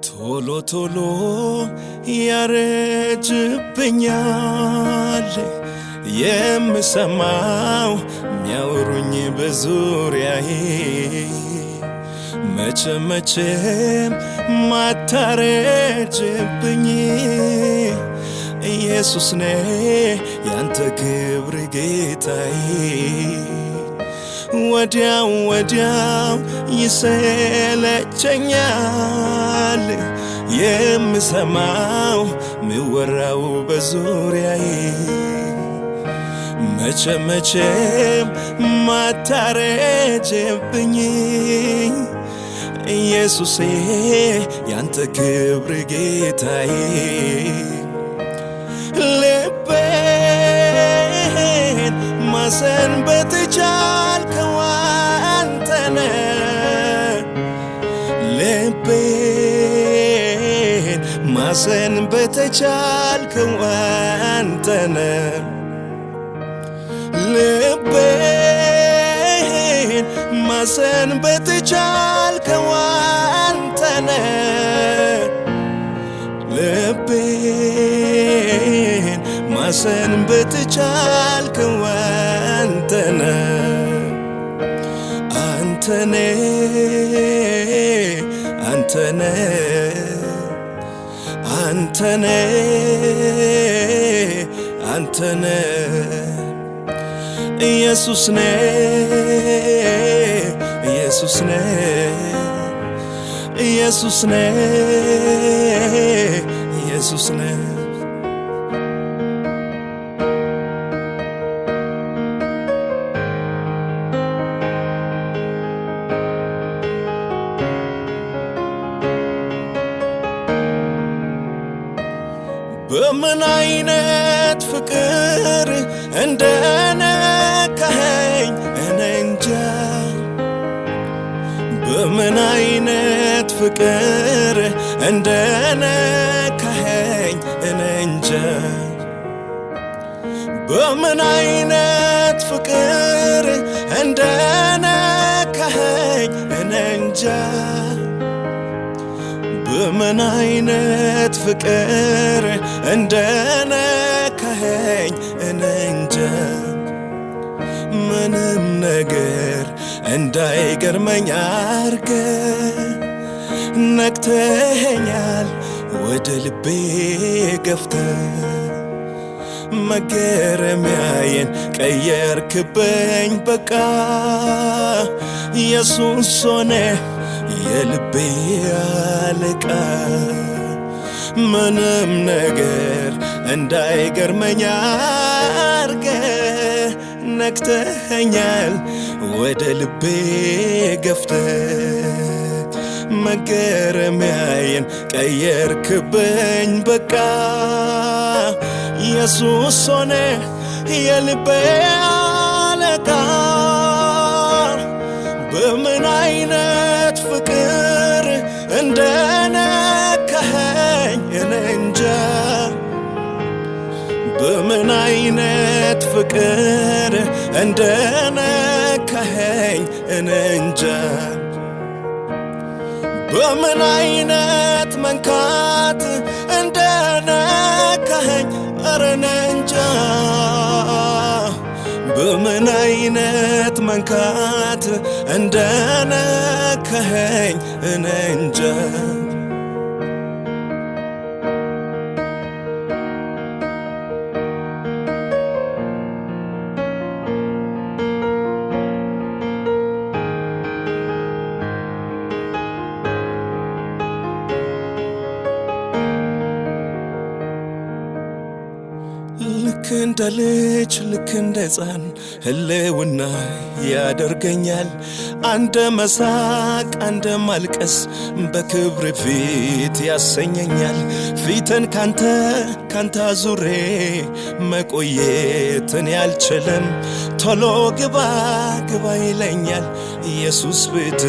ቶሎ ቶሎ ያረጅብኛል የምሰማው ሚያወሩኝ በዙሪያዬ መቼም ማታረጅብኝ ኢየሱስ ነህ ያንተ ክብር ጌታዬ ወዲያው ይሰለቸኛል የምሰማው ሚወራው በዙሪያዬ መቼም ማታረጅብኝ ኢየሱስ ያንተ ክብር ጌታዬ ልቤን ማሰንበት ቻልከው አንተነ ልቤን ማሰንበት ቻልከው አንተነ ልቤን ማሰንበት ቻልከው አንተነ ልቤን ማሰንበት ቻልከው አንተነ አንተነ አንተነ አንተነ አንተነ ኢየሱስ ነህ ኢየሱስ ነህ ኢየሱስ ነህ ኢየሱስ ነህ በምን አይነት ፍቅር እንደነካኸኝ እኔ እንጃ በምን አይነት ፍቅር እንደነካኸኝ እኔ እንጃ በምን አይነት ፍቅር እንደነካኸኝ እኔ እንጃ በምን አይነት ፍቅር እንደነካኸኝ እኔ እንጃ ምንም ነገር እንዳይገርመኝ አርገህ ነክተኸኛል ወደ ልቤ ገፍተህ መገረሚያዬን ቀየርክብኝ በቃ ኢየሱስ ሆነህ የልቤ አለቃ ምንም ነገር እንዳይገርመኝ አርገህ ነክተኸኛል ወደ ልቤ ገፍተህ መገረሚያዬን ቀየርክብኝ በቃ ኢየሱስ ሆነህ የልቤ አለቃ በምን አይነት ፍቅር እንደነካኸኝ እኔ እንጃ በምን አይነት ፍቅር እንደነካኸኝ እኔ እንጃ በምን አይነት መንካት እንደነካኸኝ ኧረ እኔ እንጃ በምን አይነት መንካት እንደነካኸኝ እኔ እንጃ ልክ እንደ ልጅ ልክ እንደ ሕፃን ህልውና ያደርገኛል አንደ መሳቅ አንደ ማልቀስ በክብር ፊት ያሰኘኛል ፊትን ካንተ አዙሬ መቆየትን ያልችልም ቶሎ ግባ ይለኛል ኢየሱስ ቤት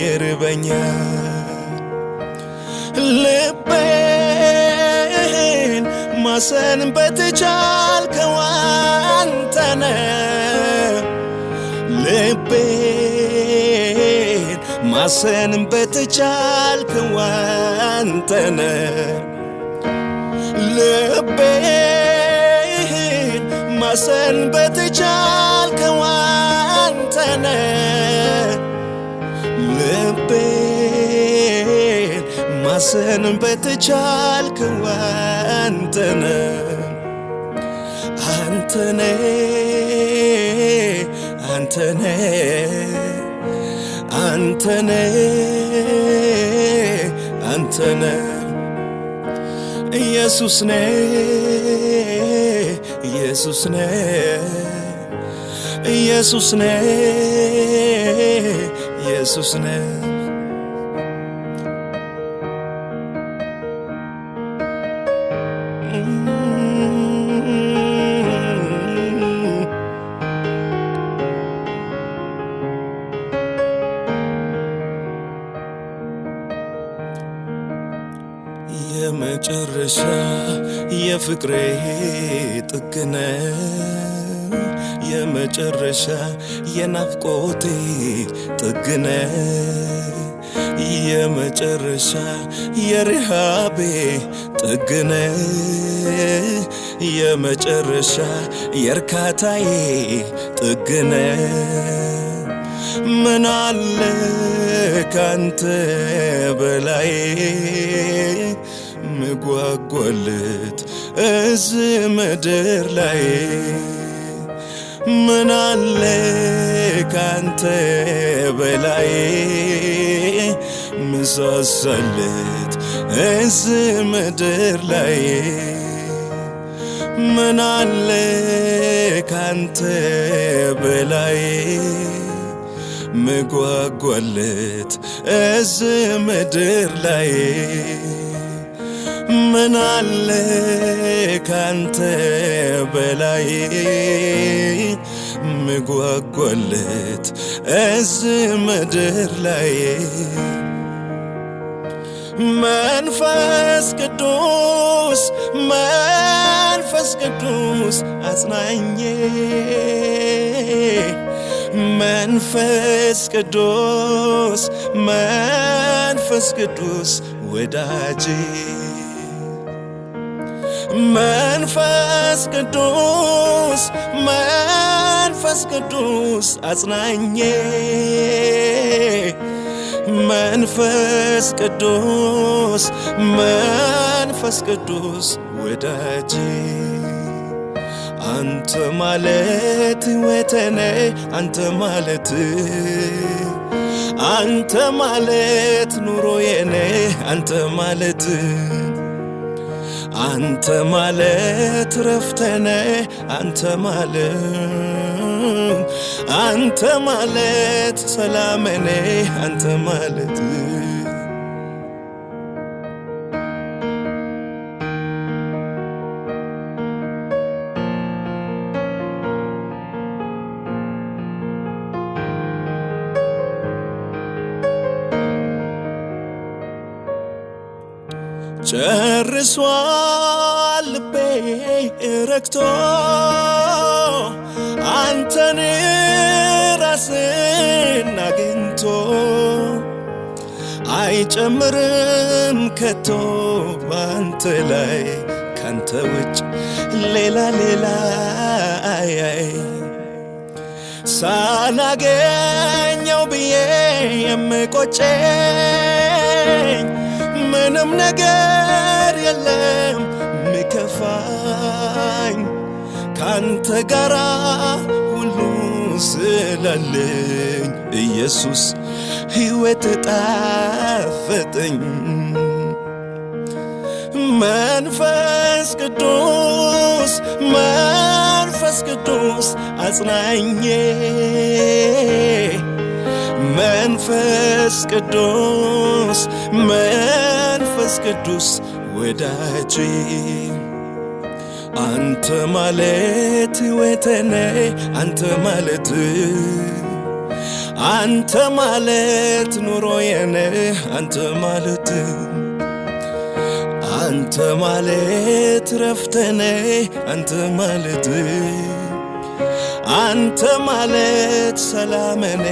ይርበኛል ልቤን ማሰንበት ቻልከው አንተነ ልቤን ማሰንበት ቻልከው አንተነ ልቤን ማሰንበት ቻልከው አንተነ ልቤን ማሰንበት ቻልከው አንተነ አንተነ አንተነ አንተነ አንተነ ኢየሱስ ነ ኢየሱስ ነ ኢየሱስ ነ ኢየሱስ ነ የመጨረሻ የፍቅሬ ጥግነ የመጨረሻ የናፍቆቴ ጥግነ የመጨረሻ የርሃቤ ጥግነ የመጨረሻ የርካታዬ ጥግነ ምን አለ ካንተ በላይ ምጓጓለት እዚህ ምድር ላይ ምን አለ ካንተ በላይ ምሳሳለት እዚህ ምድር ላይ ምን አለ ካንተ በላይ ምጓጓለት እዚህ ምድር ላይ ምን አለ ካንተ በላይ ምጓጓለት እዚህ ምድር ላይ መንፈስ ቅዱስ መንፈስ ቅዱስ አጽናኜ መንፈስ ቅዱስ መንፈስ ቅዱስ ወዳጄ መንፈስ ቅዱስ መንፈስ ቅዱስ አጽናኜ መንፈስ ቅዱስ መንፈስ ቅዱስ ወዳጄ አንተ ማለት ወተነ አንተ ማለት አንተ ማለት ኑሮዬነ አንተ ማለት አንተ ማለት ረፍተነ አንተ ማለት አንተ ማለት ሰላመነ አንተ ማለት ጨርሷል ልቤ ረክቶ አንተን ራስን አግኝቶ አይጨምርም ከቶ ባንተ ላይ ካንተ ውጭ ሌላ ሳላገኘው ብዬ የምቆጨኝ ምንም ነገር የለም ምከፋኝ ካንተ ጋራ ሁሉ ስላለኝ ኢየሱስ ሕይወት ጣፈጠኝ መንፈስ ቅዱስ መንፈስ ቅዱስ አጽናኜ መንፈስ ቅዱስ መንፈስ ቅዱስ ወዳጄ አንተ ማለት ሕይወቴነ አንተ ማለት አንተ ማለት ኑሮዬነ አንተ ማለት አንተ ማለት ረፍቴነ አንተ ማለት አንተ ማለት ሰላሜነ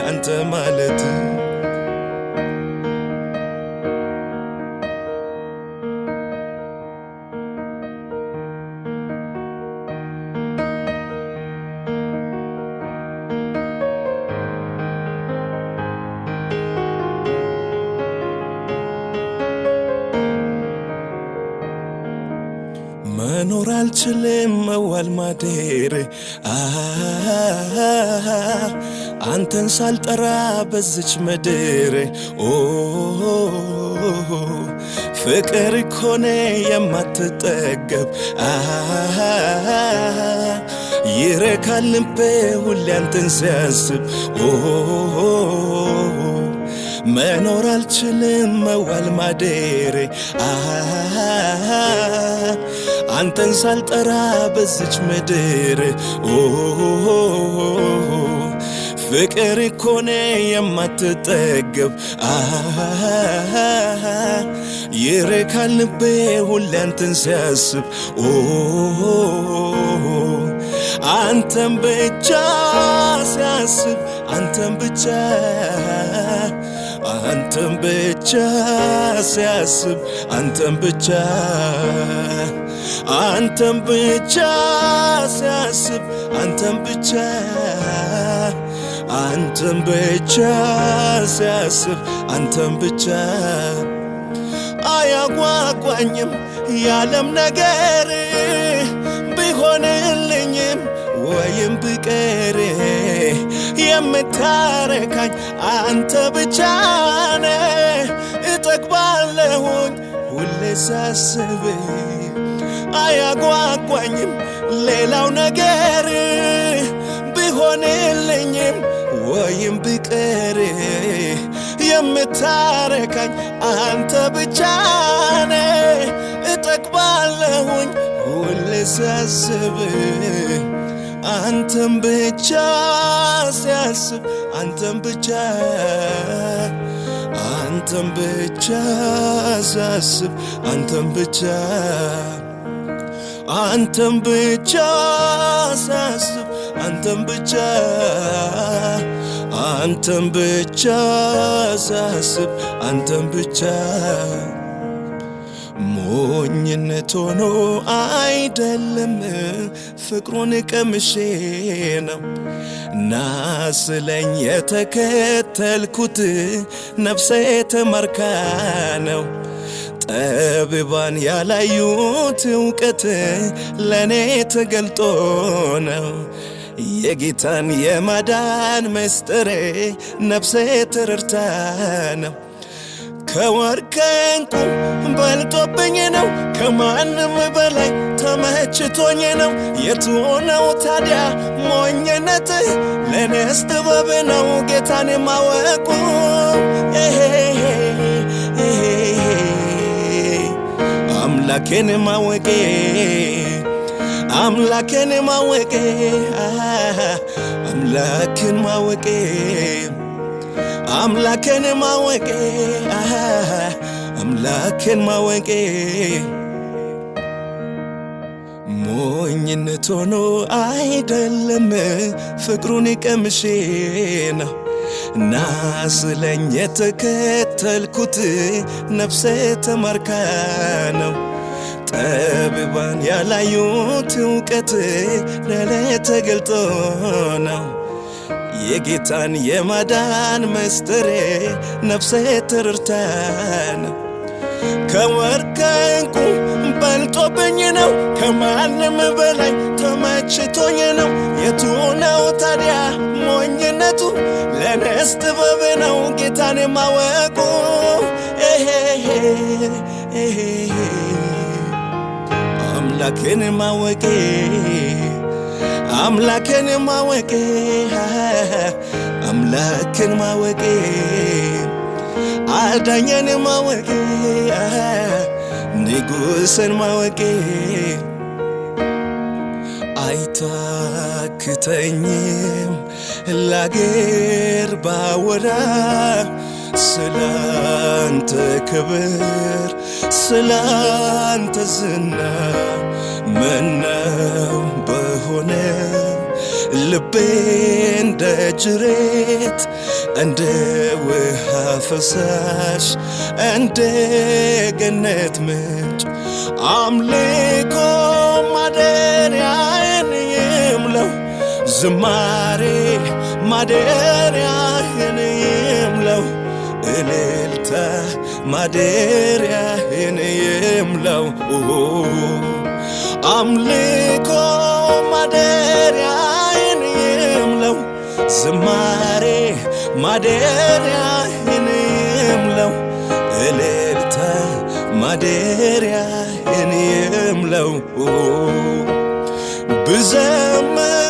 አንተ ማለት መኖር አልችልም መዋል ማደር አንተን ሳልጠራ በዝች ምድር ፍቅር ኮኔ የማትጠገብ ይረካል ልቤ ሁሌ አንተን ሲያስብ መኖር አልችልም መዋል ማደር አንተን ሳልጠራ በዝች ምድር ፍቅር ኮኔ የማትጠገብ ይረካል ልቤ ሁሌ አንተን ሲያስብ አንተን ብቻ ሲያስብ አንተን ብቻ አንተን ብቻ ሲያስብ አንተን ብቻ አንተን ብቻ ሲያስብ አንተን ብቻ አንተን ብቻ ሲያስብ አንተን ብቻ አያጓጓኝም ያለም ነገር ቢሆንልኝም ወይም ብቀር የምታረካኝ አንተ ብቻ ነህ እጠግባለሁኝ ሁሌ ሳስብ አያጓጓኝም ሌላው ነገር ቢሆንልኝም ወይም ብቀር የምታረካኝ አንተ ብቻ ነህ እጠግባለሁኝ ሁሌ ሳስብ አንተን ብቻ ሲያስብ አንተን ብቻ አንተን ብቻ ሲያስብ አንተን ብቻ አንተን ብቻ ሲያስብ አንተን ብቻ አንተን ብቻ ሲያስብ አንተን ብቻ ሞኝነት ሆኖ አይደለም ፍቅሩን ቀምሼ ነው ናስለኝ የተከተልኩት ነፍሴ ተማርካ ነው ጠቢባን ያላዩት እውቀት ለኔ ተገልጦ ነው የጌታን የማዳን ምስጢር ነፍሴ ተረድታ ነው ከወርቅ ከዕንቁ በልጦብኝ ነው ከማንም በላይ ተመችቶኝ ነው የቱ ነው ታዲያ ሞኝነት ለኔስ ጥበብ ነው ጌታን ማወቁ አምላኬን ማወቄ አምላኬን ማወቄ አምላኬን ማወቄ አምላኬን ማወቄ አምላኬን ማወቄ ሞኝነት ሆኖ አይደለም ፍቅሩን ቀምሼ ነው ናስለኝ የተከተልኩት ነፍሴ ተማርካ ነው ጠቢባን ያላዩት እውቀት ለኔ ተገልጦ ነው የጌታን የማዳን ምስጢር ነፍሴ ተረድታ ነው ከወርቅ ከዕንቁ በልጦብኝ ነው ከማንም በላይ ተመችቶኝ ነው የቱ ነው ታዲያ ሞኝነቱ ለኔስ ጥበብ ነው ጌታን ማወቁ አምላኬን ማወቄ አምላኬን ማወቄ አምላኬን ማወቄ አዳኜን ማወቄ ንጉሥን ማወቄ አይታክተኝም ላገር ባወራ ስላንተ ክብር ስላንተ ዝና ምነው በሆነ ልቤ እንደ ጅሬት እንደ ውሃ ፈሳሽ እንደ ገነት ምንጭ አምልኮ ማደሪያህን ይምለው ዝማሬ ማደሪያህን ይምለው እልልታ ማደሪያህን ይምለው አምልኮ ማደሪያዬን ይምለው ዝማሬ ማደሪያዬን ይምለው እልልታ ማደሪያዬን ይምለው ብዘምር